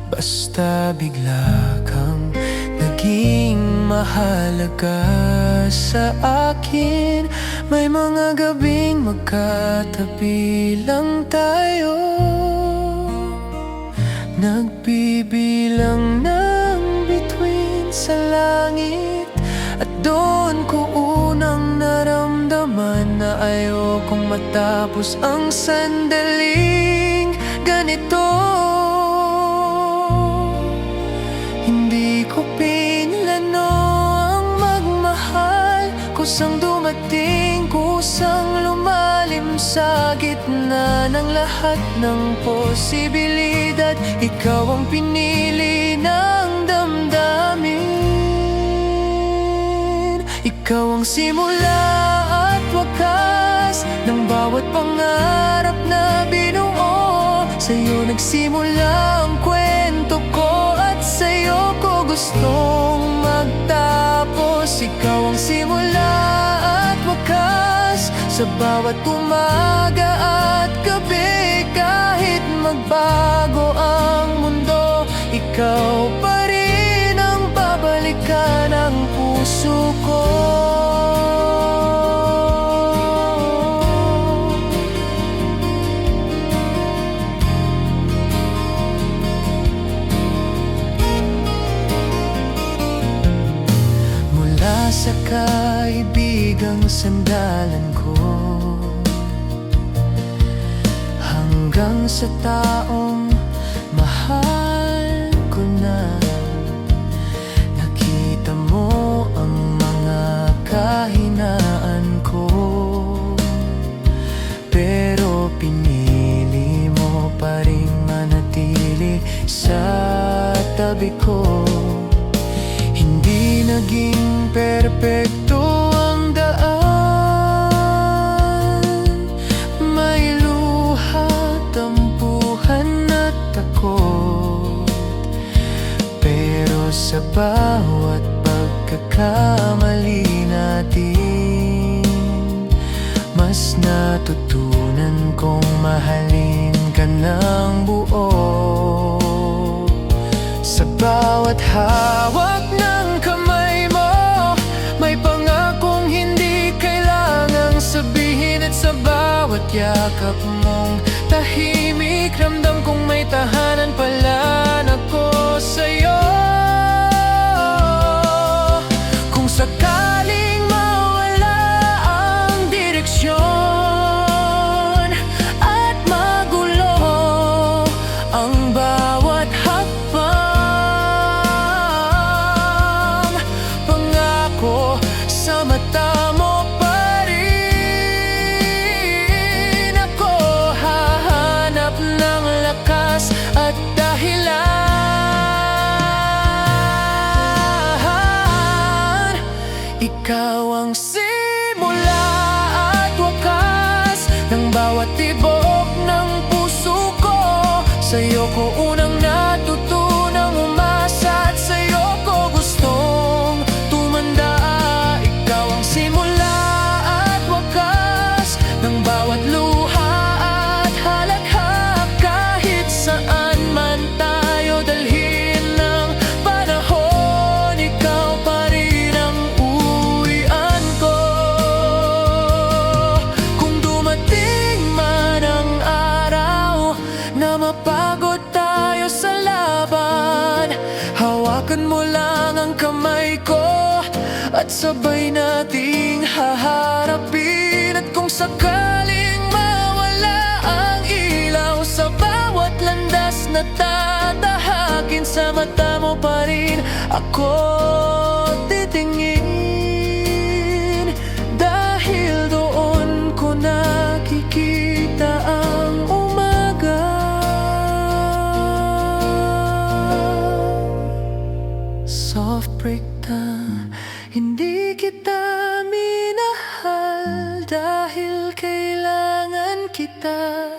basta bigla kang naging mahalaga sa akin. May mga gabing magkatabi lang tayo, nagbibilang ng bituin sa langit. At doon ko unang naramdaman na ayokong matapos ang sandaling ganito. Hindi ko pinlano ang magmahal, kusang dumating, kusang lumalim sa gitna ng lahat ng posibilidad. Ikaw ang pinili ng damdamin, ikaw ang simula at wakas ng bawat pangarap na binuo. Sa'yo nagsimula ang kwento ko at sa'yo ko gustong magtapos. Ikaw ang simula at wakas sa bawat umaga at gabi. Kahit magbago ang mundo, ikaw pa rin ang babalikan ng puso ko. Mula sa kaibigang sandalan ko, hanggang sa taong mahal ko na, nakita mo ang mga kahinaan ko, pero pinili mo pa rin manatili sa tabi ko. Hindi naging perpekto ang daan, may luha, tampuhan pagkakamali natin, mas natutunan kong mahalin ka ng buo. Sa bawat hawak ng kamay mo, may pangakong hindi kailangang sabihin. At sa bawat yakap mong tahimik, ramdam kong may tahanan pala ako sa'yo. Kung sakaling mawala ang direksyon at magulo ang bawat hakbang, pangako sa mata mo pa rin ako hahanap ng lakas at dahilan. Ikaw ang simula at wakas ng bawat tibok ng puso ko. Sa'yo ko unang natutunang umasa at sa'yo ko gustong tumanda. Ikaw ang simula at wakas ng bawat luha at halakhak. Kahit saan man tayo dalhin ng panahon, ikaw pa rin ang uwian ko. Kung dumating man ang araw na mapagod tayo sa laban, hawakan mo lang ang kamay ko at sabay nating haharapin. At kung sakaling mawala ang ilaw sa bawat landas na tatahakin, sa mata mo pa rin ako titingin. Dahil doon ko nakikita ang umaga. Soft break na hindi kita minahal dahil kailangan kita.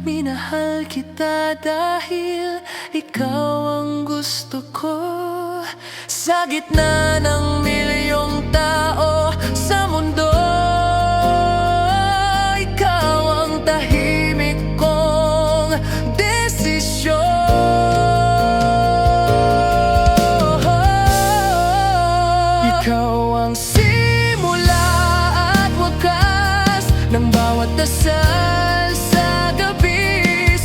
Minahal kita dahil ikaw ang gusto ko. Sa gitna ng milyong tao sa mundo, ikaw ang tahimik kong desisyon. Ikaw ang simula at wakas ng bawat dasal sa gabi.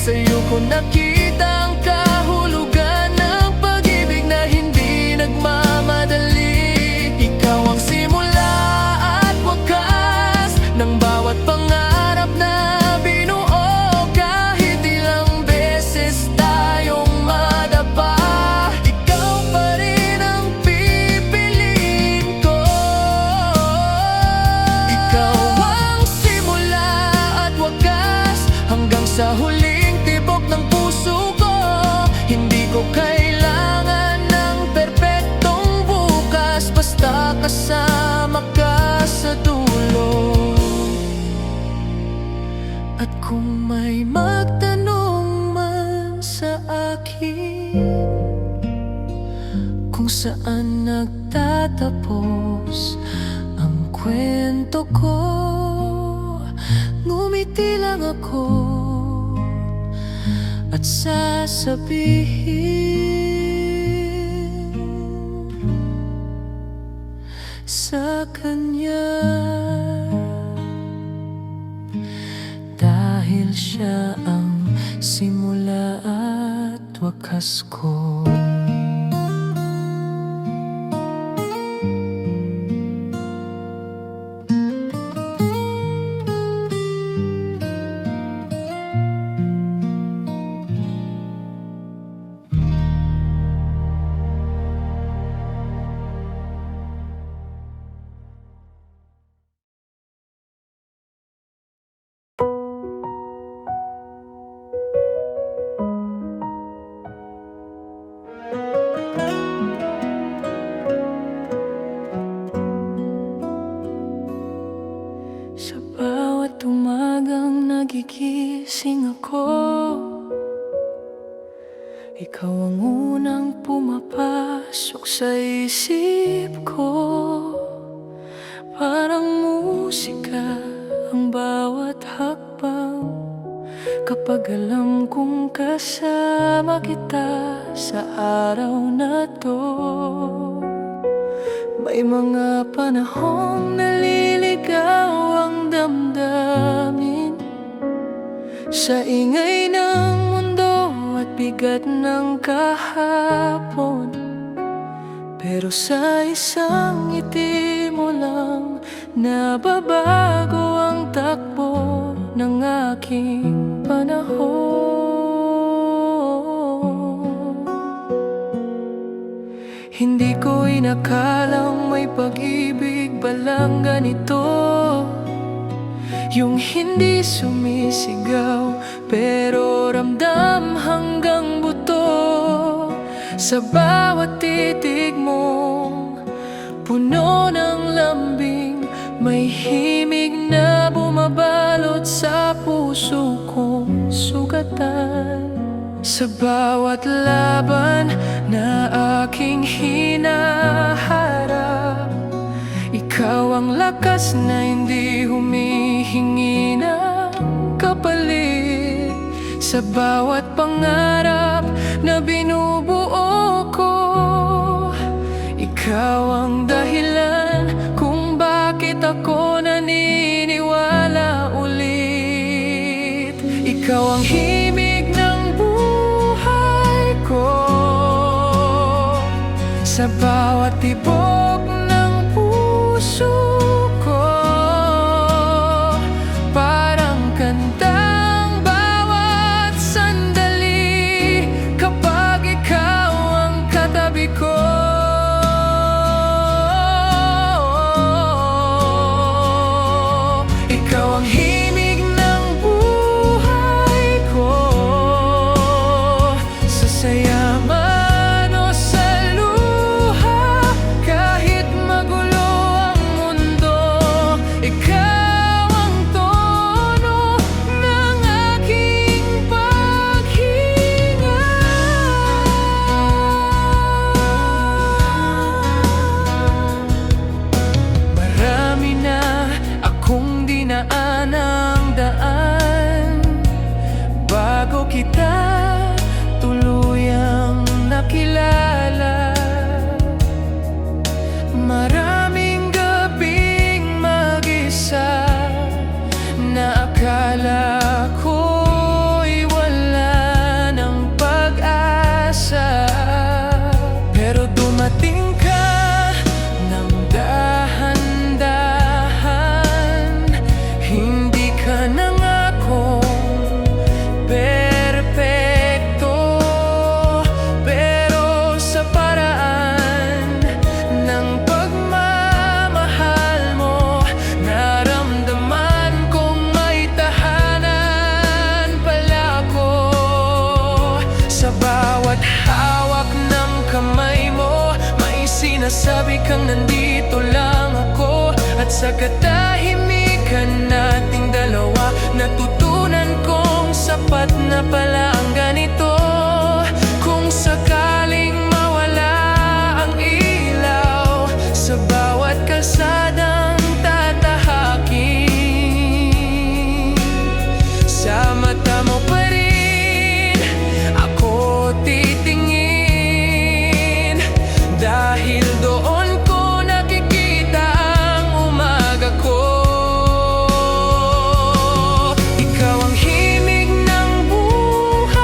Sa'yo ko nakita ang kahulugan ng pag-ibig na hindi nagmamadali. Ikaw ang simula at wakas ng bawat pangarap na binuo. Kahit ilang beses tayong madapa, ikaw pa rin ang pipiliin ko. Ikaw ang simula at wakas hanggang sa huling tibok ng puso ko. Hindi ko kailangan ng perpektong bukas, basta kasama ka sa dulo. At kung may magtanong man sa akin kung saan nagtatapos ang kwento ko, ngumiti lang ako at sasabihin sa kanya, dahil siya ang simula at wakas ko. Ikaw ang unang pumapasok sa isip ko. Parang musika ang bawat hakbang kapag alam kong kasama kita sa araw na to. May mga panahong naliligaw ang damdamin sa ingay ng mundo at bigat ng kahapon. Pero sa isang ngiti mo lang nababago ang takbo ng aking panahon. Hindi ko inakalang may pag-ibig palang ganito, yung hindi sumisigaw pero ramdam hanggang buto. Sa bawat titig mo, puno ng lambing, may himig na bumabalot sa puso kong sugatan. Sa bawat laban na aking hinaharap, ikaw ang lakas na hindi humihingi ng kapalit. Sa bawat pangarap na binubuo ko, ikaw ang dahilan kung bakit ako naniniwala ulit. Ikaw ang himig ng buhay ko, sa bawat tibok ng puso ko, parang kantang bawat sandali kapag ikaw ang katabi ko. Ikaw ang himig ng buhay ko, sa saya man o sa luha, kahit magulo ang mundo, ikaw ang tono ng aking paghinga. Marami na akong dinaan ang daan bago kita tuluyang nakilala. Maraming gabing mag-isa na akala ko'y wala ng pag-asa, pero dumating ka ng dahan-dahan. Hindi ka nangakong perpekto, pero sa paraan ng pagmamahal mo, naramdaman kong may tahanan pala ako. Sa bawat hawak ng kamay mo, may sinasabi kang nandito lang ako. At sa katahimikan nating dalawa, natutunan kong sapat na pala ang ganito. Kung sakaling mawala ang ilaw sa bawat kalsadang tatahakin, sa mata mo pa rin ako titingin, dahil doon ko nakikita ang umaga ko. Ikaw ang himig ng buhay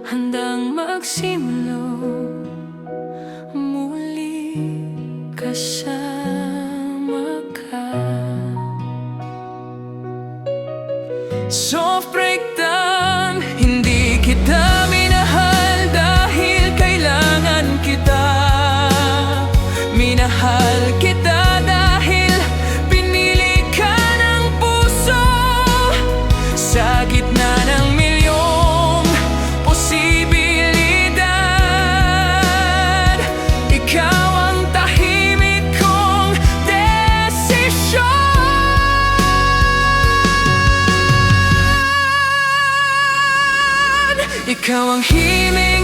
handang magsimula muli kasama ka. Soft breakdown, hindi kita minahal dahil kailangan kita. Minahal kita dahil pinili ka ng puso. Sa gitna ng milyong posibilidad, ikaw ang tahimik kong desisyon. Ikaw ang himig